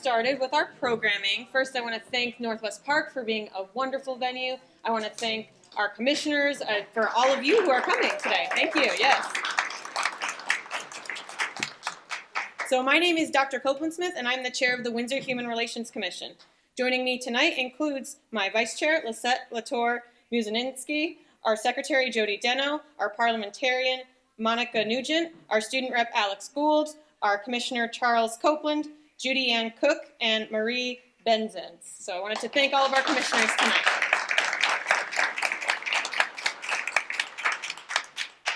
started with our programming. First, I want to thank Northwest Park for being a wonderful venue. I want to thank our commissioners for all of you who are coming today. Thank you, yes. So my name is Dr. Copeland-Smith, and I'm the chair of the Windsor Human Relations Commission. Joining me tonight includes my vice chair, Lisette Latour-Muzininski, our secretary, Jody Deno, our parliamentarian, Monica Nugent, our student rep, Alex Gould, our commissioner, Charles Copeland, Judy Ann Cook, and Marie Benzens. So I wanted to thank all of our commissioners tonight.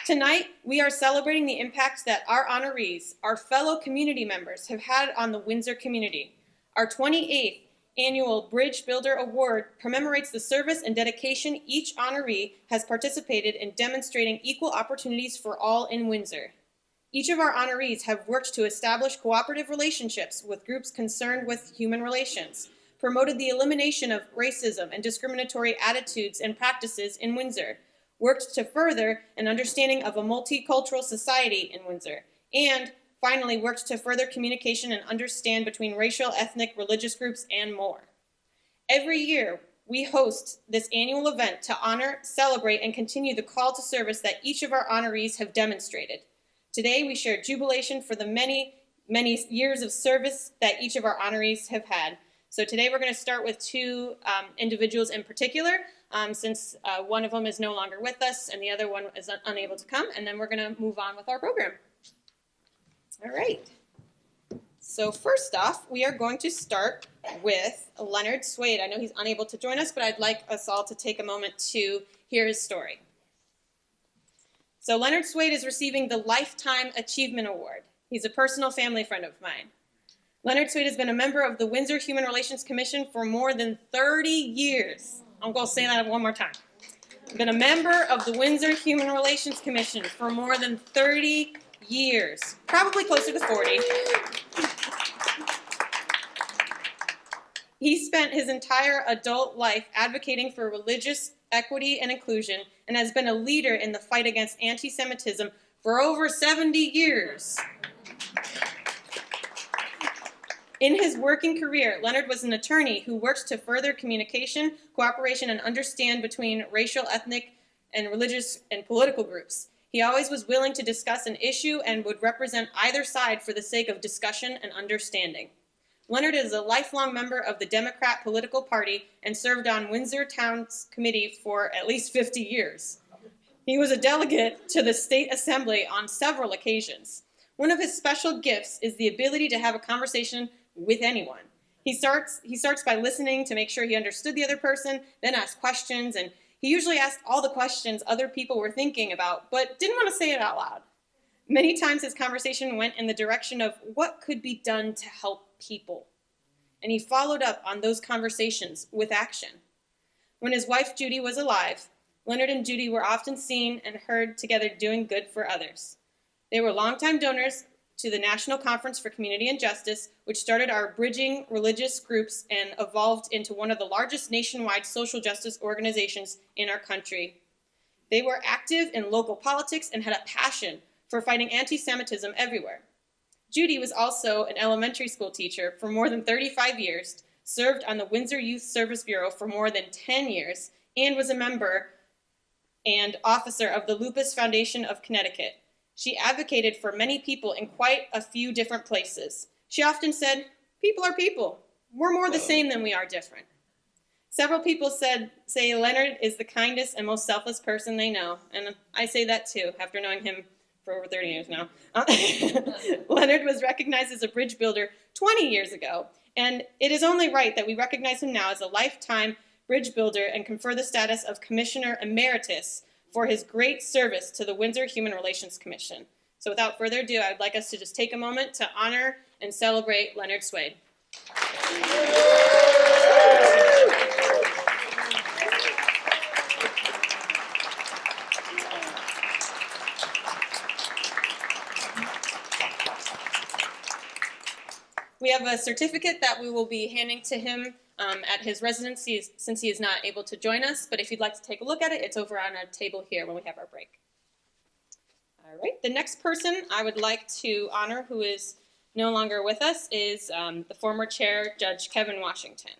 Tonight, we are celebrating the impact that our honorees, our fellow community members, have had on the Windsor community. Our 28th annual Bridge Builder Award commemorates the service and dedication each honoree has participated in demonstrating equal opportunities for all in Windsor. Each of our honorees have worked to establish cooperative relationships with groups concerned with human relations, promoted the elimination of racism and discriminatory attitudes and practices in Windsor, worked to further an understanding of a multicultural society in Windsor, and finally worked to further communication and understand between racial, ethnic, religious groups, and more. Every year, we host this annual event to honor, celebrate, and continue the call to service that each of our honorees have demonstrated. Today, we share jubilation for the many, many years of service that each of our honorees have had. So today we're going to start with two individuals in particular, since one of them is no longer with us and the other one is unable to come, and then we're going to move on with our program. All right. So first off, we are going to start with Leonard Swade. I know he's unable to join us, but I'd like us all to take a moment to hear his story. So Leonard Swade is receiving the Lifetime Achievement Award. He's a personal family friend of mine. Leonard Swade has been a member of the Windsor Human Relations Commission for more than 30 years. I'm going to say that one more time. Been a member of the Windsor Human Relations Commission for more than 30 years, probably closer to 40. He spent his entire adult life advocating for religious equity and inclusion, and has been a leader in the fight against anti-Semitism for over 70 years. In his working career, Leonard was an attorney who worked to further communication, cooperation, and understand between racial, ethnic, and religious and political groups. He always was willing to discuss an issue and would represent either side for the sake of discussion and understanding. Leonard is a lifelong member of the Democrat political party and served on Windsor Town's committee for at least 50 years. He was a delegate to the state assembly on several occasions. One of his special gifts is the ability to have a conversation with anyone. He starts by listening to make sure he understood the other person, then asks questions, and he usually asked all the questions other people were thinking about, but didn't want to say it out loud. Many times his conversation went in the direction of what could be done to help people. And he followed up on those conversations with action. When his wife Judy was alive, Leonard and Judy were often seen and heard together doing good for others. They were longtime donors to the National Conference for Community and Justice, which started our bridging religious groups and evolved into one of the largest nationwide social justice organizations in our country. They were active in local politics and had a passion for fighting anti-Semitism everywhere. Judy was also an elementary school teacher for more than 35 years, served on the Windsor Youth Service Bureau for more than 10 years, and was a member and officer of the Lupus Foundation of Connecticut. She advocated for many people in quite a few different places. She often said, "People are people. We're more the same than we are different." Several people say Leonard is the kindest and most selfless person they know, and I say that too, after knowing him for over 30 years now. Leonard was recognized as a bridge builder 20 years ago, and it is only right that we recognize him now as a lifetime bridge builder and confer the status of Commissioner Emeritus for his great service to the Windsor Human Relations Commission. So without further ado, I'd like us to just take a moment to honor and celebrate Leonard Swade. We have a certificate that we will be handing to him at his residency since he is not able to join us, but if you'd like to take a look at it, it's over on a table here when we have our break. All right, the next person I would like to honor who is No longer with us is the former chair, Judge Kevin Washington.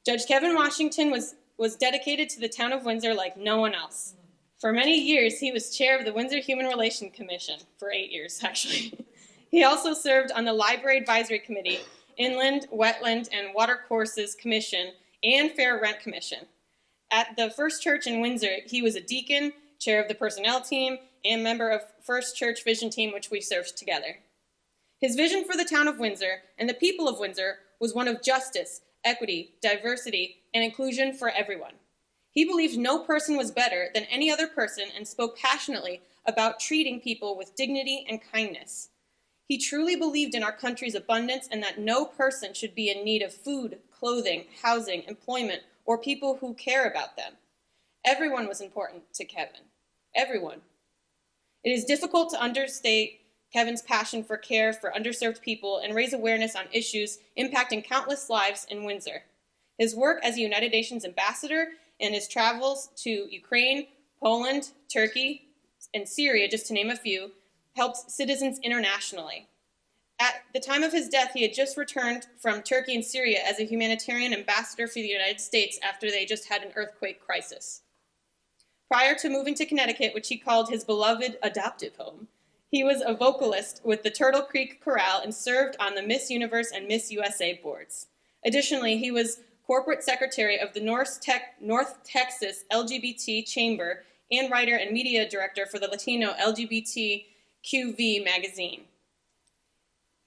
Judge Kevin Washington was dedicated to the town of Windsor like no one else. For many years, he was chair of the Windsor Human Relations Commission, for 8 years, actually. He also served on the Library Advisory Committee, Inland, Wetland, and Watercourses Commission, and Fair Rent Commission. At the First Church in Windsor, he was a deacon, chair of the personnel team, and member of First Church Vision Team, which we served together. His vision for the town of Windsor and the people of Windsor was one of justice, equity, diversity, and inclusion for everyone. He believed no person was better than any other person and spoke passionately about treating people with dignity and kindness. He truly believed in our country's abundance and that no person should be in need of food, clothing, housing, employment, or people who care about them. Everyone was important to Kevin. Everyone. It is difficult to understate Kevin's passion for care for underserved people and raise awareness on issues impacting countless lives in Windsor. His work as a United Nations ambassador and his travels to Ukraine, Poland, Turkey, and Syria, just to name a few, helped citizens internationally. At the time of his death, he had just returned from Turkey and Syria as a humanitarian ambassador for the United States after they just had an earthquake crisis. Prior to moving to Connecticut, which he called his beloved adoptive home, he was a vocalist with the Turtle Creek Chorale and served on the Miss Universe and Miss USA boards. Additionally, he was corporate secretary of the North Texas LGBT Chamber and writer and media director for the Latino LGBTQV magazine.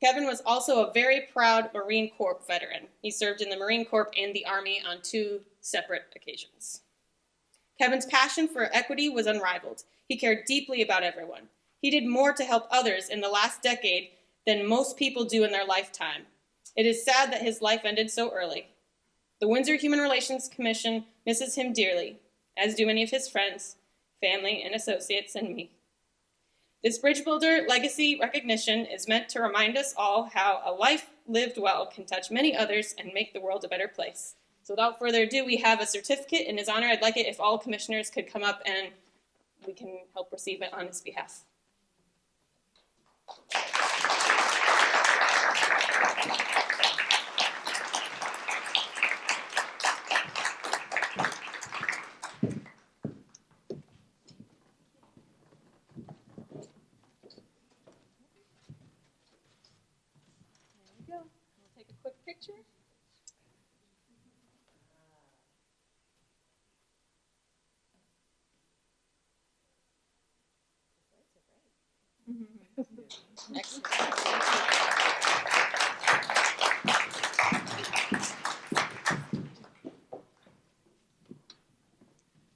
Kevin was also a very proud Marine Corps veteran. He served in the Marine Corps and the Army on 2 separate occasions. Kevin's passion for equity was unrivaled. He cared deeply about everyone. He did more to help others in the last decade than most people do in their lifetime. It is sad that his life ended so early. The Windsor Human Relations Commission misses him dearly, as do many of his friends, family, and associates, and me. This Bridge Builder legacy recognition is meant to remind us all how a life lived well can touch many others and make the world a better place. So without further ado, we have a certificate in his honor. I'd like it if all commissioners could come up and we can help receive it on his behalf. Picture. Excellent.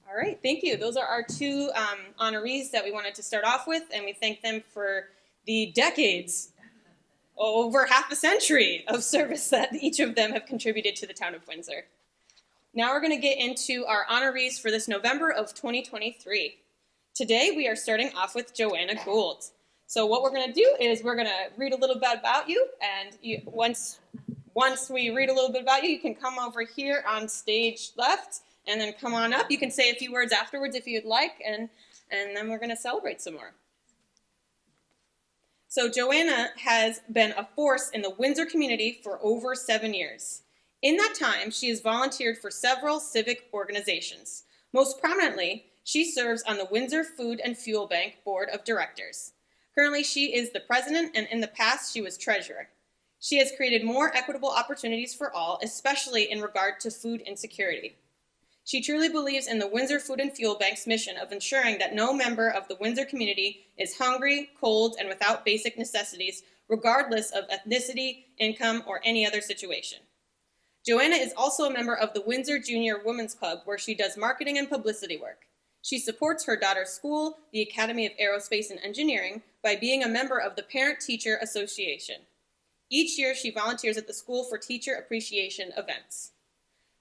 All right, thank you. Those are our 2 honorees that we wanted to start off with, and we thank them for the decades, over half a century of service that each of them have contributed to the town of Windsor. Now we're going to get into our honorees for this November of 2023. Today we are starting off with Joanna Gould. So what we're going to do is we're going to read a little bit about you, and once we read a little bit about you, you can come over here on stage left, and then come on up. You can say a few words afterwards if you'd like, and then we're going to celebrate some more. So Joanna has been a force in the Windsor community for over 7 years. In that time, she has volunteered for several civic organizations. Most prominently, she serves on the Windsor Food and Fuel Bank Board of Directors. Currently, she is the president, and in the past, she was treasurer. She has created more equitable opportunities for all, especially in regard to food insecurity. She truly believes in the Windsor Food and Fuel Bank's mission of ensuring that no member of the Windsor community is hungry, cold, and without basic necessities, regardless of ethnicity, income, or any other situation. Joanna is also a member of the Windsor Junior Women's Club, where she does marketing and publicity work. She supports her daughter's school, the Academy of Aerospace and Engineering, by being a member of the Parent-Teacher Association. Each year, she volunteers at the school for teacher appreciation events.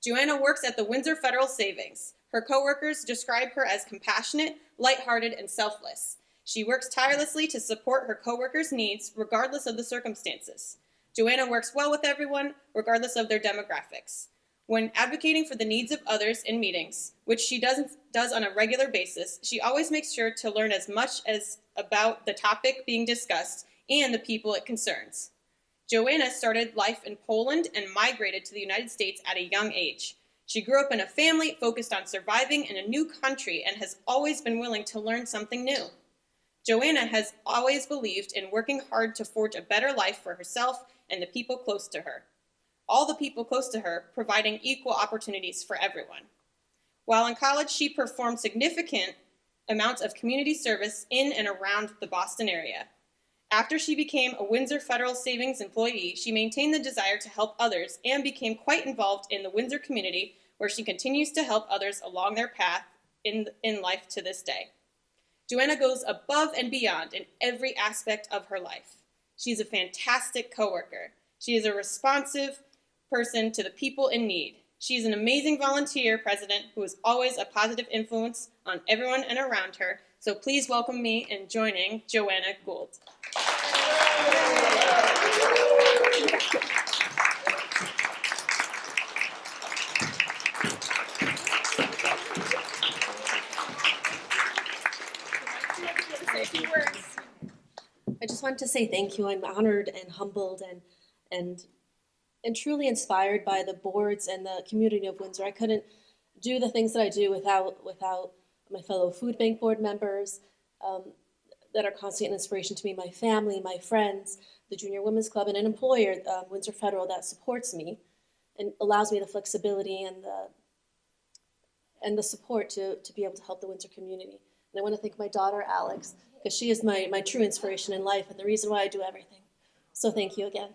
Joanna works at the Windsor Federal Savings. Her coworkers describe her as compassionate, lighthearted, and selfless. She works tirelessly to support her coworkers' needs, regardless of the circumstances. Joanna works well with everyone, regardless of their demographics. When advocating for the needs of others in meetings, which she does on a regular basis, she always makes sure to learn as much as about the topic being discussed and the people it concerns. Joanna started life in Poland and migrated to the United States at a young age. She grew up in a family focused on surviving in a new country and has always been willing to learn something new. Joanna has always believed in working hard to forge a better life for herself and the people close to her. All the people close to her, providing equal opportunities for everyone. While in college, she performed significant amounts of community service in and around the Boston area. After she became a Windsor Federal Savings employee, she maintained the desire to help others and became quite involved in the Windsor community, where she continues to help others along their path in life to this day. Joanna goes above and beyond in every aspect of her life. She's a fantastic coworker. She is a responsive person to the people in need. She's an amazing volunteer president who is always a positive influence on everyone and around her. So please welcome me in joining Joanna Gould. I just wanted to say thank you. I'm honored and humbled and truly inspired by the boards and the community of Windsor. I couldn't do the things that I do without my fellow food bank board members that are constant inspiration to me, my family, my friends, the Junior Women's Club, and an employer, Windsor Federal, that supports me and allows me the flexibility and the support to be able to help the Windsor community. And I want to thank my daughter, Alex, because she is my true inspiration in life and the reason why I do everything. So thank you again.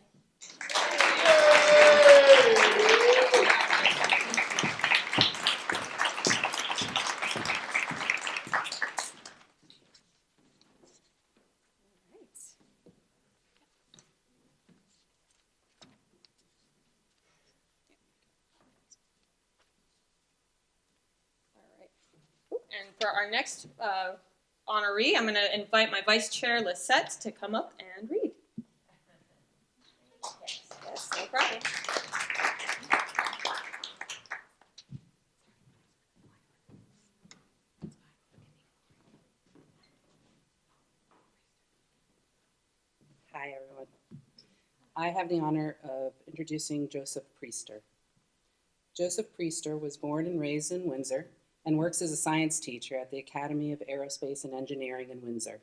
And for our next honoree, I'm going to invite my Vice Chair, Lisette, to come up and read. Yes, no problem. Hi, everyone. I have the honor of introducing Joseph Priester. Joseph Priester was born and raised in Windsor and works as a science teacher at the Academy of Aerospace and Engineering in Windsor.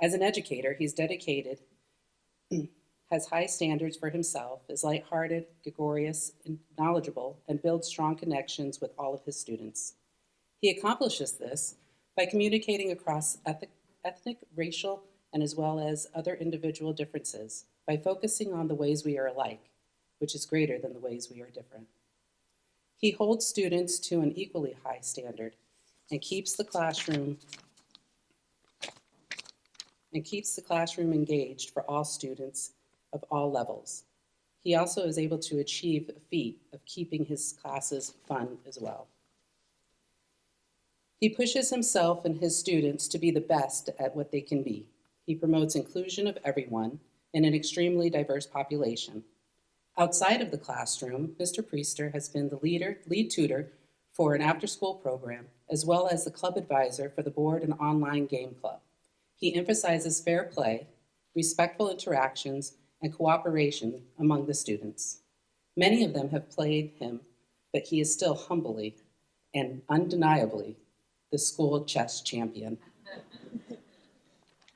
As an educator, he's dedicated, has high standards for himself, is lighthearted, gregarious, and knowledgeable, and builds strong connections with all of his students. He accomplishes this by communicating across ethnic, racial, and as well as other individual differences by focusing on the ways we are alike, which is greater than the ways we are different. He holds students to an equally high standard and keeps the classroom engaged for all students of all levels. He also is able to achieve the feat of keeping his classes fun as well. He pushes himself and his students to be the best at what they can be. He promotes inclusion of everyone in an extremely diverse population. Outside of the classroom, Mr. Priester has been the lead tutor for an after-school program, as well as the club advisor for the board and online game club. He emphasizes fair play, respectful interactions, and cooperation among the students. Many of them have played him, but he is still humbly and undeniably the school chess champion.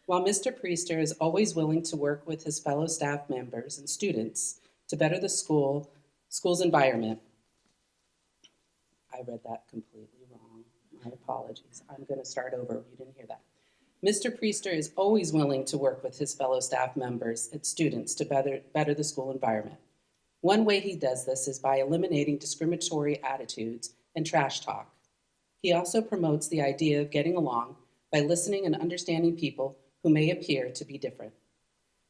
While Mr. Priester is always willing to work with his fellow staff members and students to better the school's environment. I read that completely wrong. My apologies. I'm going to start over. You didn't hear that. Mr. Priester is always willing to work with his fellow staff members and students to better the school environment. One way he does this is by eliminating discriminatory attitudes and trash talk. He also promotes the idea of getting along by listening and understanding people who may appear to be different.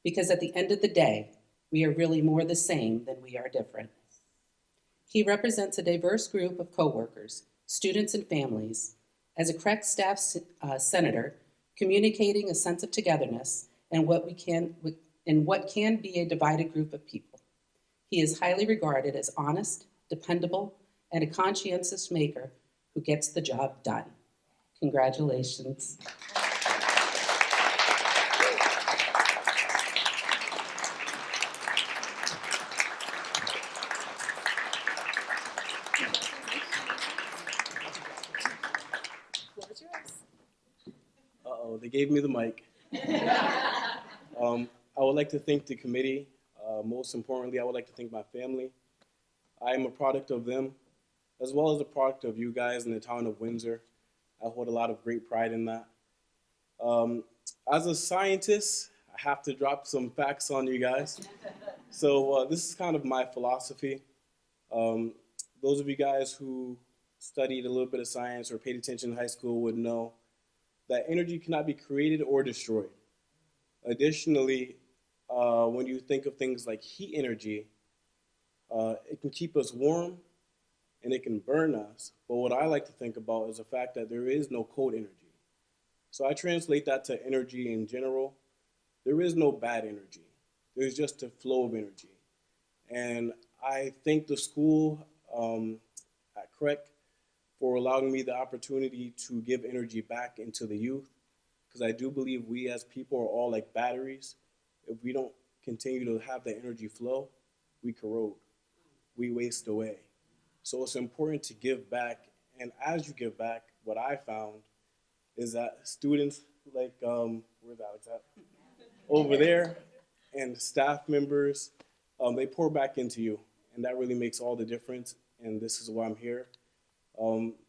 Because at the end of the day, we are really more the same than we are different. He represents a diverse group of coworkers, students, and families. As a correct staff senator, communicating a sense of togetherness and what can be a divided group of people. He is highly regarded as honest, dependable, and a conscientious maker who gets the job done. Congratulations. gave me the mic. I would like to thank the committee. Most importantly, I would like to thank my family. I am a product of them, as well as a product of you guys in the town of Windsor. I hold a lot of great pride in that. As a scientist, I have to drop some facts on you guys. So this is kind of my philosophy. Those of you guys who studied a little bit of science or paid attention in high school would know that energy cannot be created or destroyed. Additionally, when you think of things like heat energy, it can keep us warm and it can burn us. But what I like to think about is the fact that there is no cold energy. So I translate that to energy in general. There is no bad energy. There's just a flow of energy. And I thank the school at CREC for allowing me the opportunity to give energy back into the youth, because I do believe we as people are all like batteries. If we don't continue to have the energy flow, we corrode, we waste away. So it's important to give back, and as you give back, what I found is that students like, where's Alex at? Over there, and staff members, they pour back into you, and that really makes all the difference, and this is why I'm here.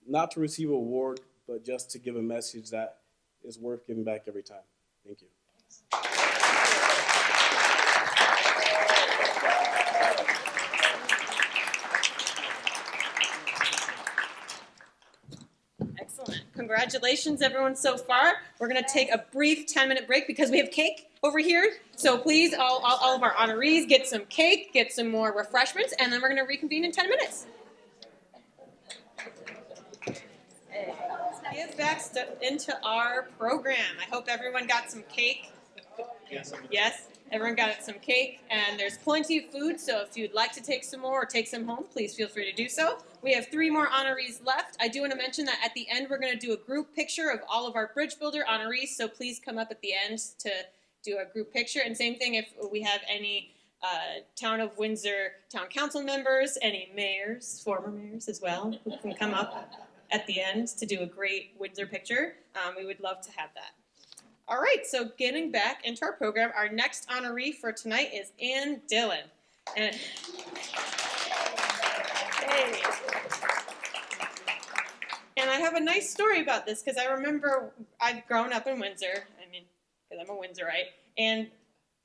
Not to receive an award, but just to give a message that is worth giving back every time. Thank you. Excellent. Congratulations, everyone, so far. We're going to take a brief 10-minute break because we have cake over here. So please, all of our honorees, get some cake, get some more refreshments, and then we're going to reconvene in 10 minutes. Get back into our program. I hope everyone got some cake. Yes, everyone got some cake, and there's plenty of food, so if you'd like to take some more or take some home, please feel free to do so. We have 3 more honorees left. I do want to mention that at the end, we're going to do a group picture of all of our Bridge Builder honorees, so please come up at the end to do a group picture. And same thing if we have any Town of Windsor Town Council members, any mayors, former mayors as well, who can come up at the end to do a great Windsor picture. We would love to have that. All right, so getting back into our program, our next honoree for tonight is Ann Dillon. And, hey. And I have a nice story about this because I remember I've grown up in Windsor, because I'm a Windsorite, and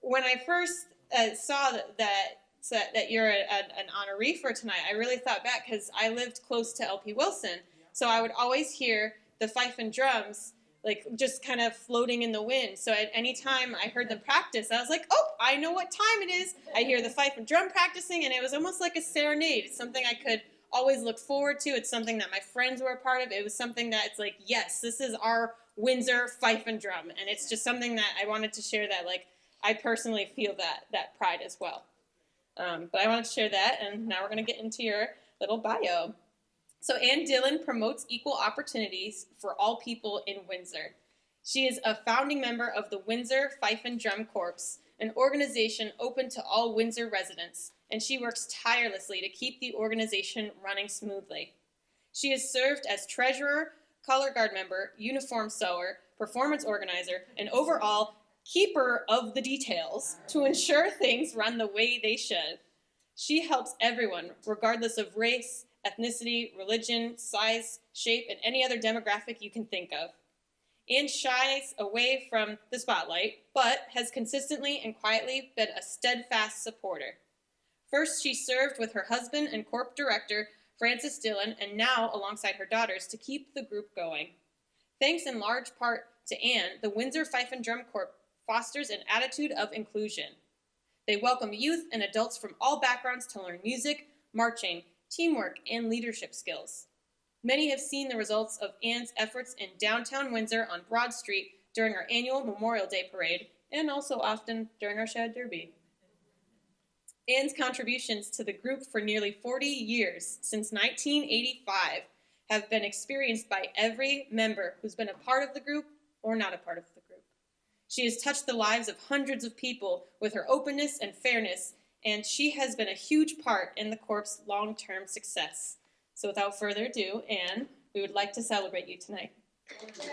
when I first saw that you're an honoree for tonight, I really thought back because I lived close to LP Wilson, so I would always hear the fife and drums like just kind of floating in the wind. So at any time I heard them practice, I was like, oh, I know what time it is. I hear the fife and drum practicing, and it was almost like a serenade. It's something I could always look forward to. It's something that my friends were a part of. It was something that it's like, yes, this is our Windsor fife and drum. And it's just something that I wanted to share that, like, I personally feel that pride as well. But I wanted to share that, and now we're going to get into your little bio. So Ann Dillon promotes equal opportunities for all people in Windsor. She is a founding member of the Windsor Fife and Drum Corps, an organization open to all Windsor residents, and she works tirelessly to keep the organization running smoothly. She has served as treasurer, color guard member, uniform sewer, performance organizer, and overall keeper of the details to ensure things run the way they should. She helps everyone, regardless of race, ethnicity, religion, size, shape, and any other demographic you can think of. Ann shies away from the spotlight, but has consistently and quietly been a steadfast supporter. First, she served with her husband and corp director, Francis Dillon, and now alongside her daughters to keep the group going. Thanks in large part to Ann, the Windsor Fife and Drum Corps fosters an attitude of inclusion. They welcome youth and adults from all backgrounds to learn music, marching, teamwork, and leadership skills. Many have seen the results of Ann's efforts in downtown Windsor on Broad Street during our annual Memorial Day Parade, and also often during our Shad Derby. Ann's contributions to the group for nearly 40 years, since 1985, have been experienced by every member who's been a part of the group or not a part of the group. She has touched the lives of hundreds of people with her openness and fairness, and she has been a huge part in the Corps' long-term success. So without further ado, Ann, we would like to celebrate you tonight. Yay.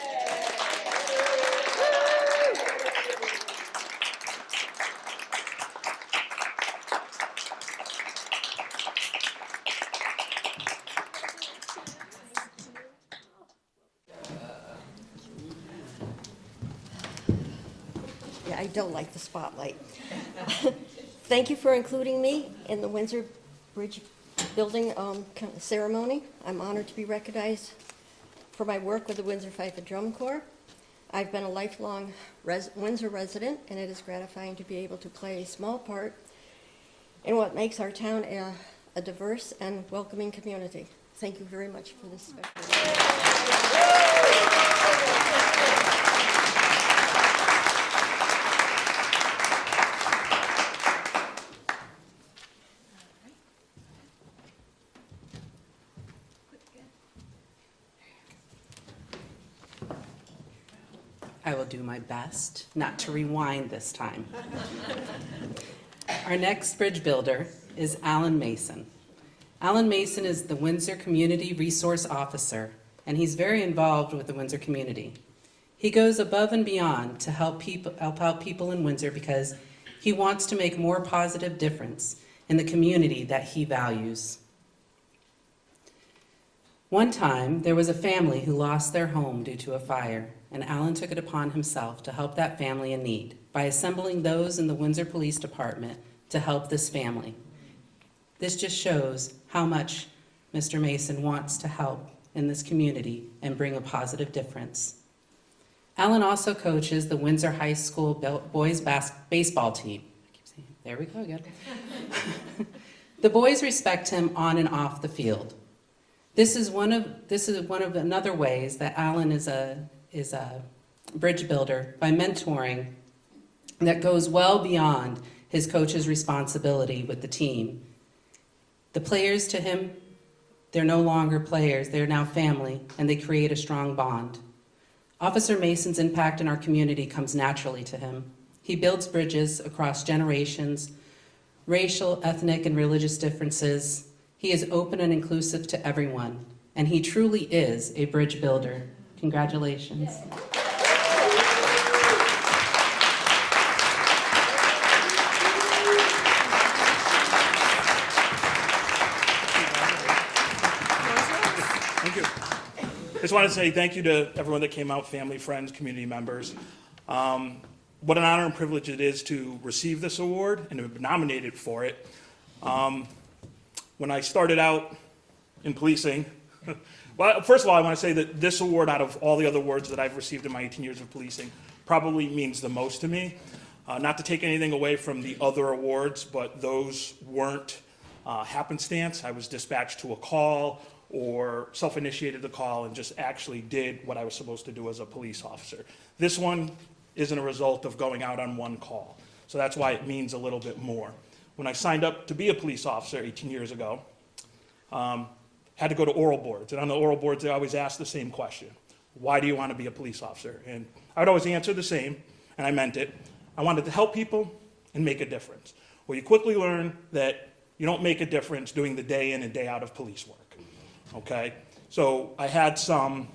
I don't like the spotlight. Thank you for including me in the Windsor Bridge building ceremony. I'm honored to be recognized for my work with the Windsor Fife and Drum Corps. I've been a lifelong Windsor resident, and it is gratifying to be able to play a small part in what makes our town a diverse and welcoming community. Thank you very much for this special. I will do my best not to rewind this time. Our next bridge builder is Alan Mason. Alan Mason is the Windsor Community Resource Officer, and he's very involved with the Windsor community. He goes above and beyond to help out people in Windsor because he wants to make a more positive difference in the community that he values. One time, there was a family who lost their home due to a fire, and Alan took it upon himself to help that family in need by assembling those in the Windsor Police Department to help this family. This just shows how much Mr. Mason wants to help in this community and bring a positive difference. Alan also coaches the Windsor High School boys baseball team. I keep saying, there we go again. The boys respect him on and off the field. This is one of another ways that Alan is a bridge builder by mentoring that goes well beyond his coach's responsibility with the team. The players to him, they're no longer players, they're now family, and they create a strong bond. Officer Mason's impact in our community comes naturally to him. He builds bridges across generations, racial, ethnic, and religious differences. He is open and inclusive to everyone, and he truly is a bridge builder. Congratulations. Thank you. I just want to say thank you to everyone that came out, family, friends, community members. What an honor and privilege it is to receive this award and to be nominated for it. When I started out in policing, well, first of all, I want to say that this award, out of all the other awards that I've received in my 18 years of policing, probably means the most to me. Not to take anything away from the other awards, but those weren't happenstance. I was dispatched to a call or self-initiated the call and just actually did what I was supposed to do as a police officer. This one isn't a result of going out on one call, so that's why it means a little bit more. When I signed up to be a police officer 18 years ago, had to go to oral boards. And on the oral boards, they always ask the same question. Why do you want to be a police officer? And I would always answer the same, and I meant it. I wanted to help people and make a difference. Well, you quickly learn that you don't make a difference doing the day in and day out of police work, okay? So I had some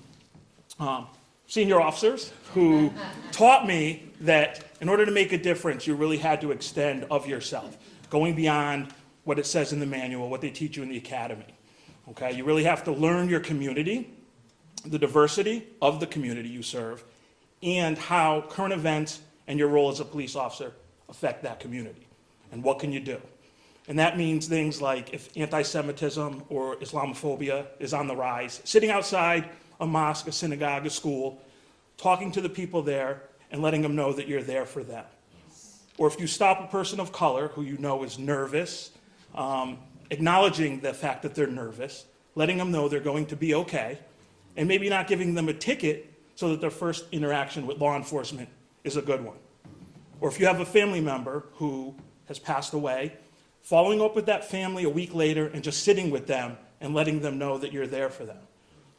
senior officers who taught me that in order to make a difference, you really had to extend of yourself, going beyond what it says in the manual, what they teach you in the academy. Okay, you really have to learn your community, the diversity of the community you serve, and how current events and your role as a police officer affect that community. And what can you do? And that means things like if anti-Semitism or Islamophobia is on the rise, sitting outside a mosque, a synagogue, a school, talking to the people there and letting them know that you're there for them. Or if you stop a person of color who you know is nervous, acknowledging the fact that they're nervous, letting them know they're going to be okay, and maybe not giving them a ticket so that their first interaction with law enforcement is a good one. Or if you have a family member who has passed away, following up with that family a week later and just sitting with them and letting them know that you're there for them.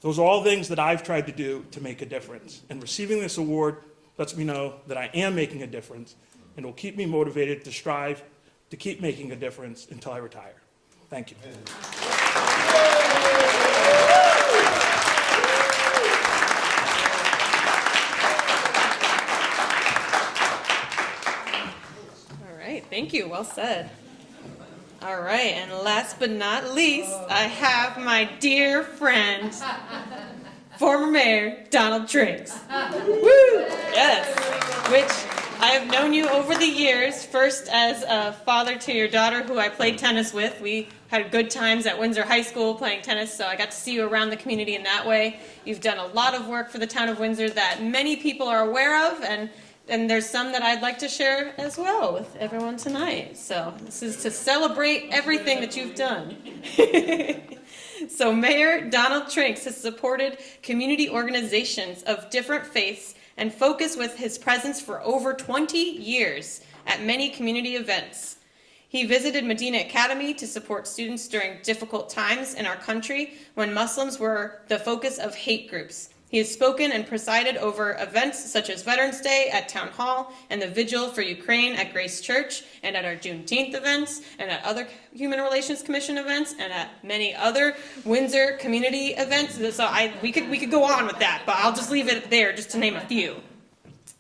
Those are all things that I've tried to do to make a difference. And receiving this award lets me know that I am making a difference, and will keep me motivated to strive to keep making a difference until I retire. Thank you. All right, thank you. Well said. All right, and last but not least, I have my dear friend, former Mayor Donald Trinks. Woo! Yes, which I have known you over the years, first as a father to your daughter who I played tennis with. We had good times at Windsor High School playing tennis, so I got to see you around the community in that way. You've done a lot of work for the town of Windsor that many people are aware of, and there's some that I'd like to share as well with everyone tonight. So this is to celebrate everything that you've done. So Mayor Donald Trinks has supported community organizations of different faiths and focused with his presence for over 20 years at many community events. He visited Medina Academy to support students during difficult times in our country when Muslims were the focus of hate groups. He has spoken and presided over events such as Veterans Day at Town Hall and the Vigil for Ukraine at Grace Church and at our Juneteenth events and at other Human Relations Commission events and at many other Windsor community events. So we could go on with that, but I'll just leave it there just to name a few.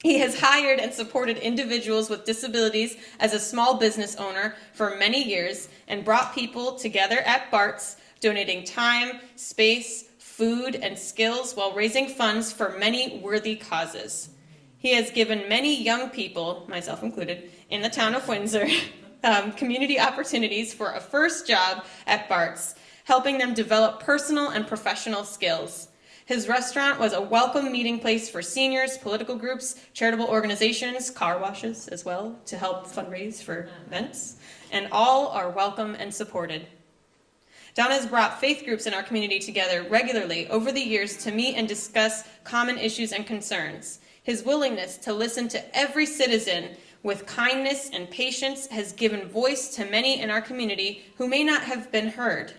He has hired and supported individuals with disabilities as a small business owner for many years and brought people together at Bart's, donating time, space, food, and skills while raising funds for many worthy causes. He has given many young people, myself included, in the town of Windsor, community opportunities for a first job at Bart's, helping them develop personal and professional skills. His restaurant was a welcome meeting place for seniors, political groups, charitable organizations, car washes as well, to help fundraise for events, and all are welcome and supported. Don has brought faith groups in our community together regularly over the years to meet and discuss common issues and concerns. His willingness to listen to every citizen with kindness and patience has given voice to many in our community who may not have been heard.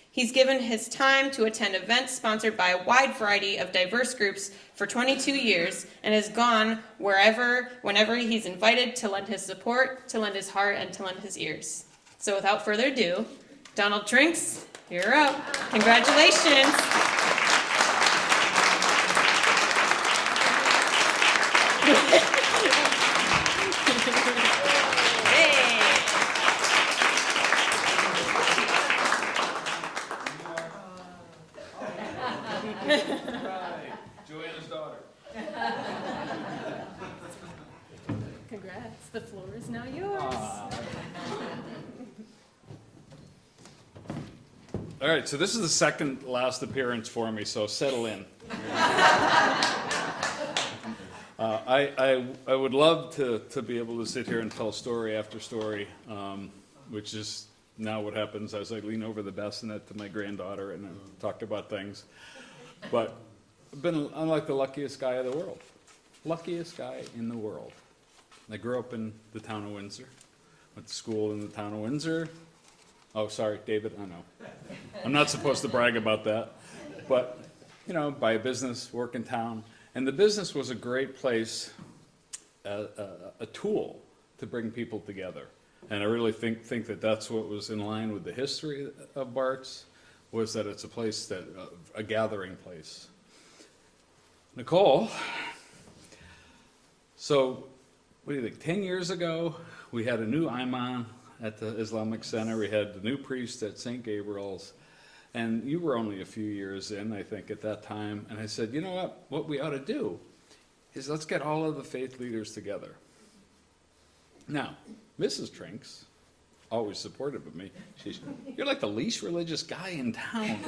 He's given his time to attend events sponsored by a wide variety of diverse groups for 22 years and has gone whenever he's invited to lend his support, to lend his heart, and to lend his ears. So without further ado, Donald Trinks, you're up. Congratulations. Joanna's daughter. Congrats. The floor is now yours. All right, so this is the second last appearance for me, so settle in. I would love to be able to sit here and tell story after story, which is now what happens as I lean over the bassinet to my granddaughter and talk about things. But I'm like the luckiest guy in the world. Luckiest guy in the world. I grew up in the town of Windsor. Went to school in the town of Windsor. Oh, sorry, David, I know. I'm not supposed to brag about that. But, buy a business, work in town. And the business was a great place, a tool to bring people together. And I really think that that's what was in line with the history of Bart's, was that it's a place a gathering place. Nicole, so what do you think, 10 years ago, we had a new imam at the Islamic Center. We had the new priest at St. Gabriel's. And you were only a few years in, I think, at that time. And I said, you know what we ought to do is let's get all of the faith leaders together. Now, Mrs. Trinks, always supportive of me, you're like the least religious guy in town.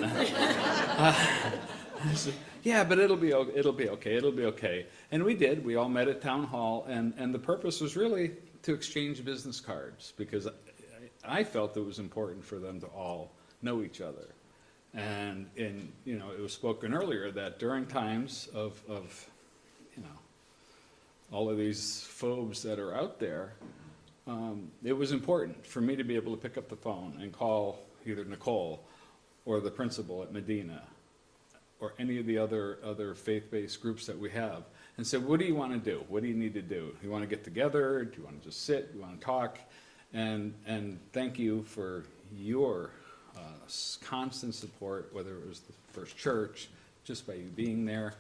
I said, yeah, but it'll be okay. And we did. We all met at town hall, and the purpose was really to exchange business cards, because I felt it was important for them to all know each other. And it was spoken earlier that during times of all of these phobes that are out there, it was important for me to be able to pick up the phone and call either Nicole or the principal at Medina or any of the other faith-based groups that we have and say, what do you want to do? What do you need to do? Do you want to get together? Do you want to just sit? Do you want to talk? And thank you for your constant support, whether it was the First Church, just by you being there.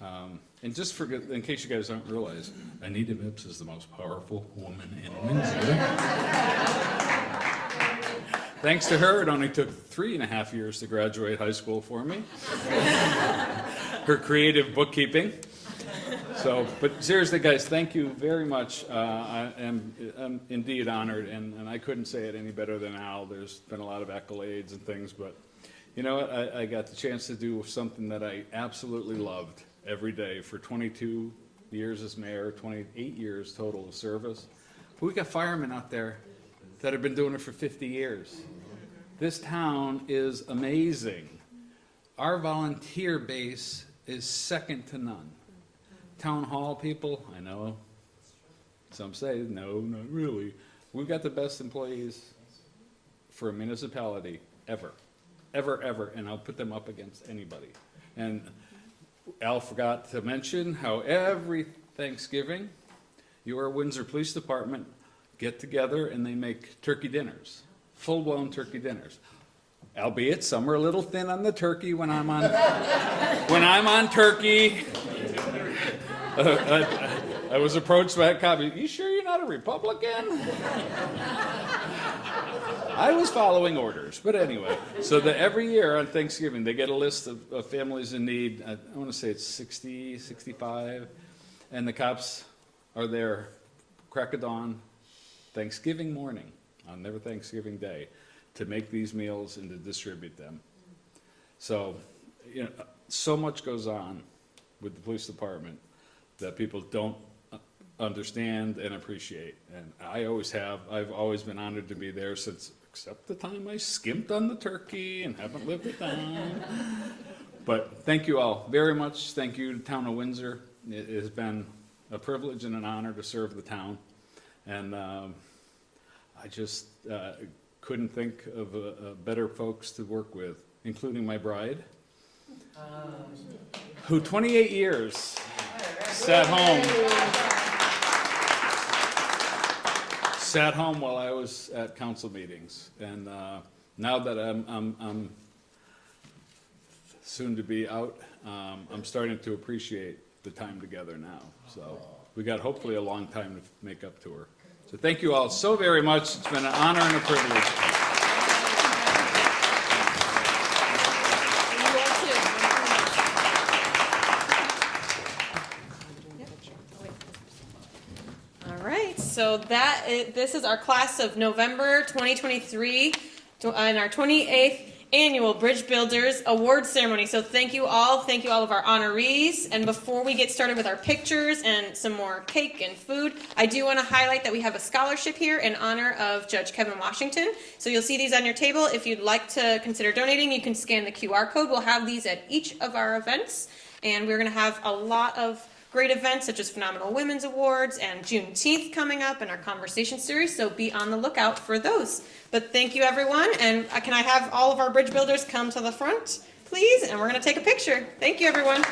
And just in case you guys don't realize, Anita Mipps is the most powerful woman in Windsor. Thanks to her, it only took 3.5 years to graduate high school for me. Her creative bookkeeping. So, but seriously, guys, thank you very much. I'm indeed honored, and I couldn't say it any better than Al. There's been a lot of accolades and things, but you know what? I got the chance to do something that I absolutely loved every day for 22 years as mayor, 28 years total of service. But we got firemen out there that have been doing it for 50 years. This town is amazing. Our volunteer base is second to none. Town hall people, I know, some say, no, not really. We've got the best employees for a municipality ever, and I'll put them up against anybody. And Al forgot to mention how every Thanksgiving, your Windsor Police Department get together and they make turkey dinners, full-blown turkey dinners. Albeit some are a little thin on the turkey when I'm on turkey. I was approached by a cop. You sure you're not a Republican? I was following orders, but anyway. So every year on Thanksgiving, they get a list of families in need. I want to say it's 60, 65, and the cops are there, crack of dawn, Thanksgiving morning, on their Thanksgiving day, to make these meals and to distribute them. So, you know, so much goes on with the police department that people don't understand and appreciate. And I always have. I've always been honored to be there since, except the time I skimped on the turkey and haven't lived it down. But thank you all very much. Thank you to the town of Windsor. It has been a privilege and an honor to serve the town. And I just couldn't think of better folks to work with, including my bride, who 28 years sat home while I was at council meetings. And now that I'm soon to be out, I'm starting to appreciate the time together now. So we got hopefully a long time to make up to her. So thank you all so very much. It's been an honor and a privilege. All right, so this is our class of November 2023 and our 28th annual Bridge Builders Award Ceremony. So thank you all of our honorees. And before we get started with our pictures and some more cake and food, I do want to highlight that we have a scholarship here in honor of Judge Kevin Washington. So you'll see these on your table. If you'd like to consider donating, you can scan the QR code. We'll have these at each of our events. And we're going to have a lot of great events such as Phenomenal Women's Awards and Juneteenth coming up in our conversation series, so be on the lookout for those. But thank you, everyone, and can I have all of our bridge builders come to the front, please? And we're going to take a picture. Thank you, everyone.